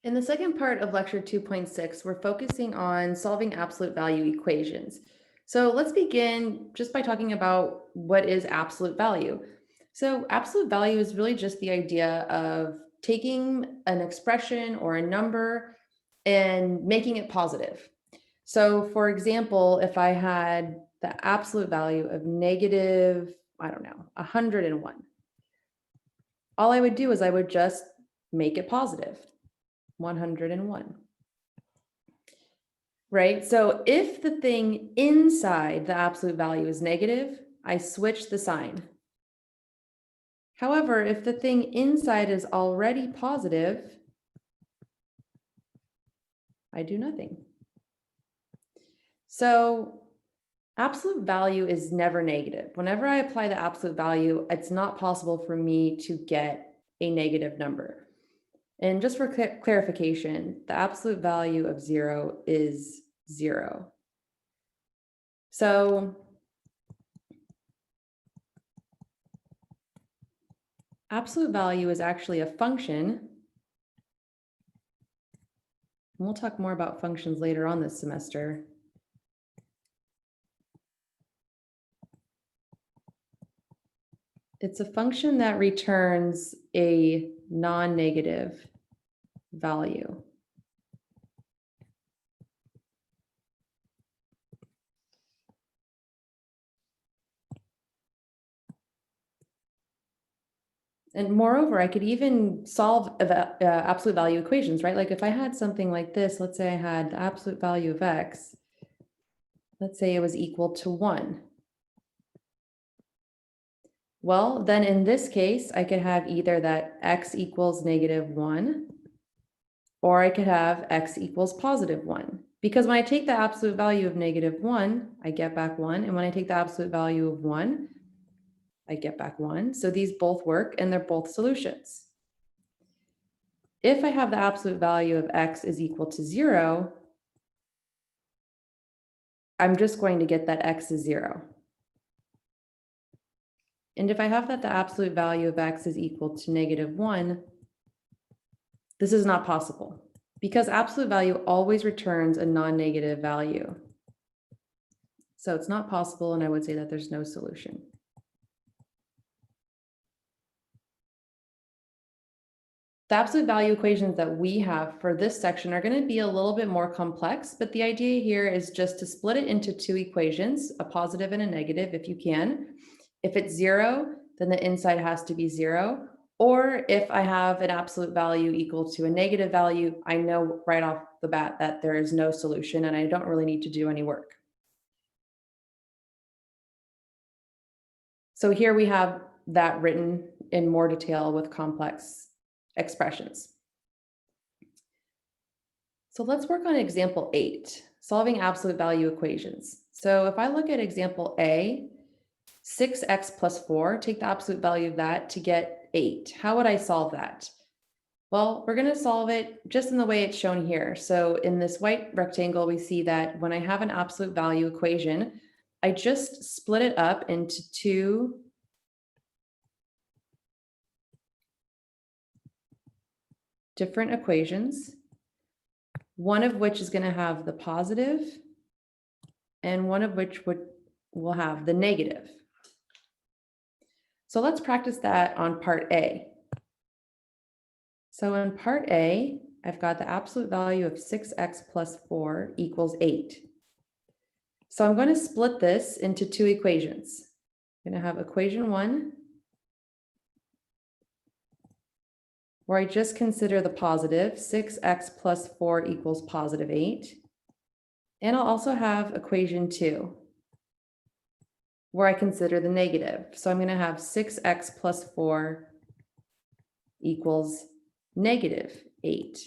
In the second part of lecture 2.6, we're focusing on solving absolute value equations. So let's begin just by talking about what is absolute value. So absolute value is really just the idea of taking an expression or a number and making it positive. So for example, if I had the absolute value of negative, 101, all I would do is I would just make it positive. 101. Right? So if the thing inside the absolute value is negative, I switch the sign. However, if the thing inside is already positive, I do nothing. So absolute value is never negative. Whenever I apply the absolute value, it's not possible for me to get a negative number. And just for clarification, the absolute value of 0 is 0. So absolute value is actually a function. And we'll talk more about functions later on this semester. It's a function that returns a non-negative value. And moreover, I could even solve absolute value equations, right? Like if I had something like this, let's say I had the absolute value of x, let's say it was equal to 1. Well, then in this case, I could have either that x equals -1, or I could have x equals +1. Because when I take the absolute value of -1, I get back 1. And when I take the absolute value of 1, I get back 1. So these both work and they're both solutions. If I have the absolute value of x is equal to 0, I'm just going to get that x is 0. And if I have that the absolute value of x is equal to -1, this is not possible because absolute value always returns a non-negative value. So it's not possible, and I would say that there's no solution. The absolute value equations that we have for this section are going to be a little bit more complex, but the idea here is just to split it into two equations, a positive and a negative if you can. If it's 0, then the inside has to be 0. Or if I have an absolute value equal to a negative value, I know right off the bat that there is no solution and I don't really need to do any work. So here we have that written in more detail with complex expressions. So let's work on example 8, solving absolute value equations. So if I look at example A, 6x plus 4, take the absolute value of that to get 8. How would I solve that? Well, we're going to solve it just in the way it's shown here. So in this white rectangle, we see that when I have an absolute value equation, I just split it up into two different equations, one of which is going to have the positive and one of which will have the negative. So let's practice that on part A. So in part A, I've got the absolute value of 6x plus 4 equals 8. So I'm going to split this into two equations. I'm going to have equation 1, where I just consider the positive, 6x plus 4 equals positive 8. And I'll also have equation 2, where I consider the negative. So I'm going to have 6x plus 4 equals -8.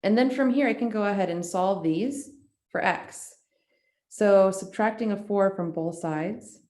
And then from here, I can go ahead and solve these for x. So subtracting a 4 from both sides,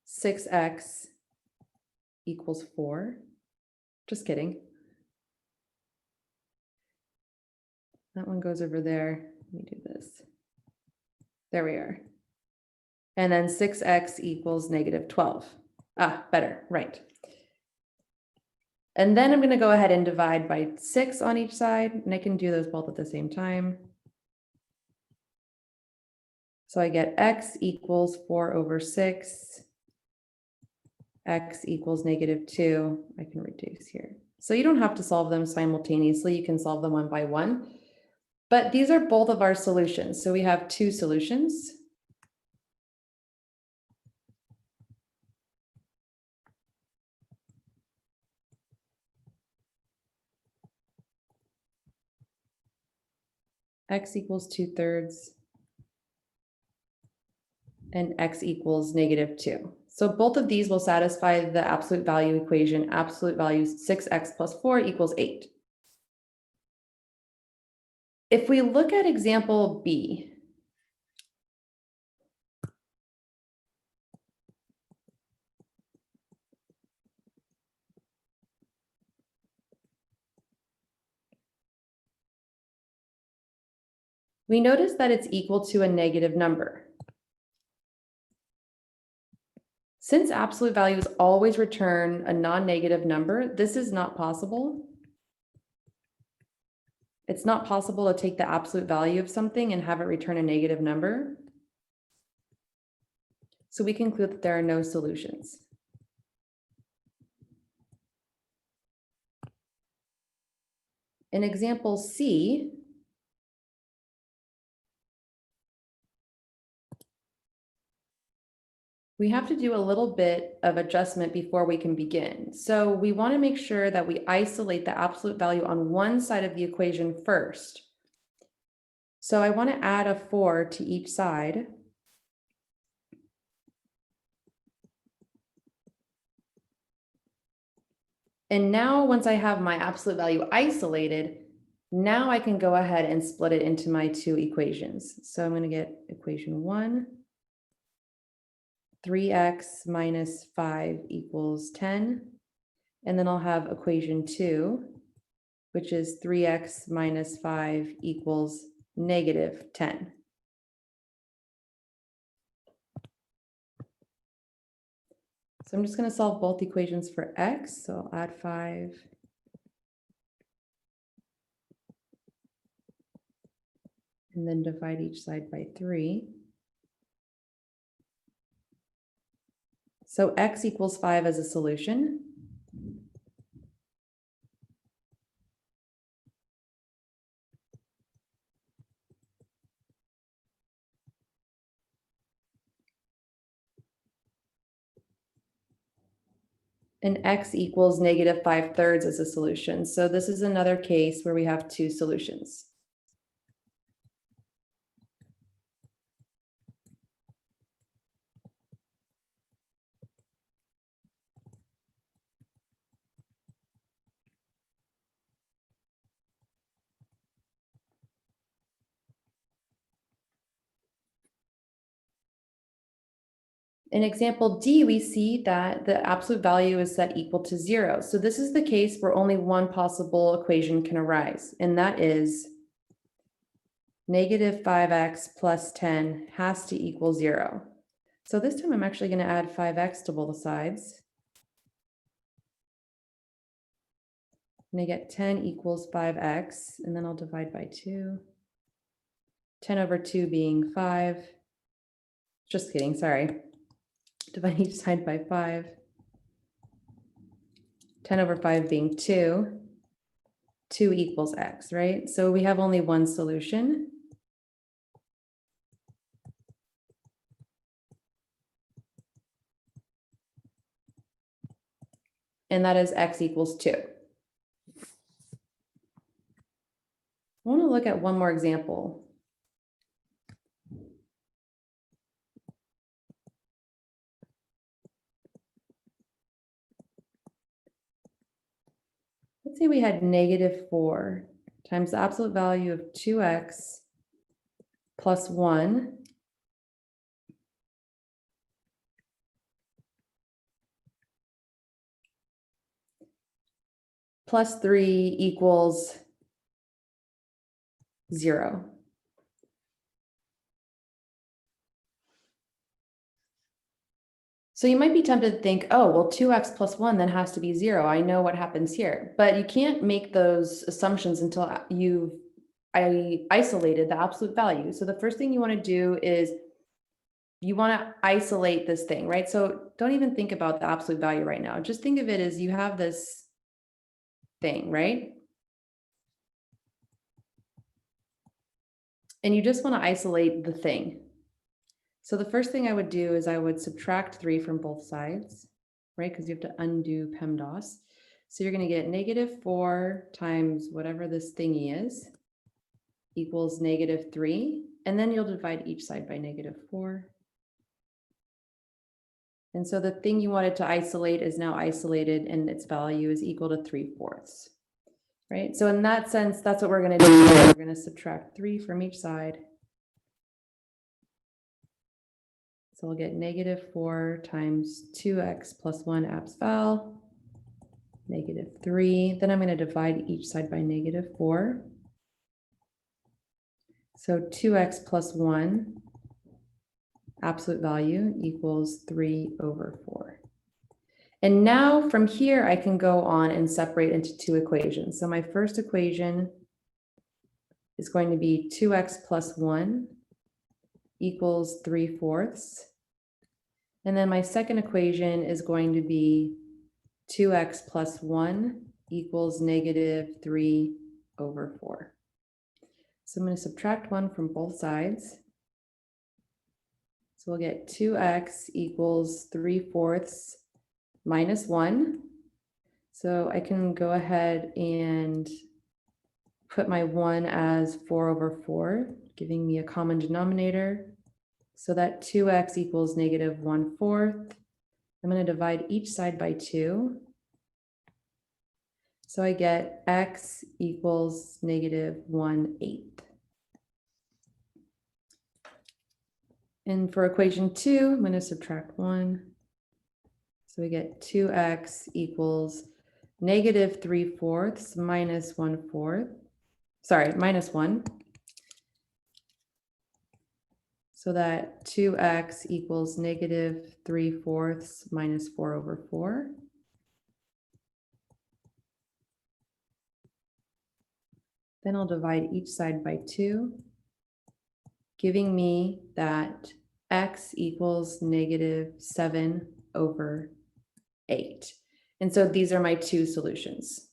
6x equals 4. Just kidding. That one goes over there. Let me do this. There we are. And then 6x equals -12. Better, right. And then I'm going to go ahead and divide by 6 on each side, and I can do those both at the same time. So I get x equals 4 over 6, x equals -2. I can reduce here. So you don't have to solve them simultaneously. You can solve them one by one. But these are both of our solutions. So we have two solutions. X equals 2/3 and x equals -2. So both of these will satisfy the absolute value equation. Absolute value 6x plus 4 equals 8. If we look at example B, we notice that it's equal to a negative number. Since absolute values always return a non-negative number, this is not possible. It's not possible to take the absolute value of something and have it return a negative number. So we conclude that there are no solutions. In example C, we have to do a little bit of adjustment before we can begin. So we want to make sure that we isolate the absolute value on one side of the equation first. So I want to add a 4 to each side. And now once I have my absolute value isolated, now I can go ahead and split it into my two equations. So I'm going to get equation 1, 3x minus 5 equals 10. And then I'll have equation 2, which is 3x minus 5 equals -10. So I'm just going to solve both equations for x. So I'll add 5. And then divide each side by 3. So x equals 5 as a solution. And x equals -5/3 as a solution. So this is another case where we have two solutions. In example D, we see that the absolute value is set equal to 0. So this is the case where only one possible equation can arise, and that is -5x plus 10 has to equal 0. So this time I'm actually going to add 5x to both sides. And I get 10 equals 5x, and then I'll divide by 2. 10 over 2 being 5. Just kidding, sorry. Divide each side by 5. 10 over 5 being 2. 2 equals x, right? So we have only one solution. And that is x equals 2. I want to look at one more example. Let's say we had -4 times the absolute value of 2x plus 1 plus 3 equals 0. So you might be tempted to think, oh, well, 2x plus 1 then has to be 0. I know what happens here. But you can't make those assumptions until you've isolated the absolute value. So the first thing you want to do is you want to isolate this thing, right? So don't even think about the absolute value right now. Just think of it as you have this thing, right? And you just want to isolate the thing. So the first thing I would do is I would subtract 3 from both sides, right? Because you have to undo PEMDAS. So you're going to get -4 times whatever this thingy is equals -3. And then you'll divide each side by -4. And so the thing you wanted to isolate is now isolated, and its value is equal to 3/4, right? So in that sense, that's what we're going to do. We're going to subtract 3 from each side. So we'll get -4 times 2x plus 1 abs val, -3. Then I'm going to divide each side by -4. So 2x plus 1 absolute value equals 3/4. And now from here, I can go on and separate into two equations. So my first equation is going to be 2x plus 1 equals 3/4. And then my second equation is going to be 2x plus 1 equals -3/4. So I'm going to subtract 1 from both sides. So we'll get 2x equals 3/4 minus 1. So I can go ahead and put my 1 as 4/4, giving me a common denominator. So that 2x equals -1/4. I'm going to divide each side by 2. So I get x equals -1/8. And for equation 2, I'm going to subtract 1. So we get 2x equals -3/4 minus 1/4. Sorry, minus 1. So that 2x equals -3/4 minus 4/4. Then I'll divide each side by 2, giving me that x equals -7/8. And so these are my two solutions.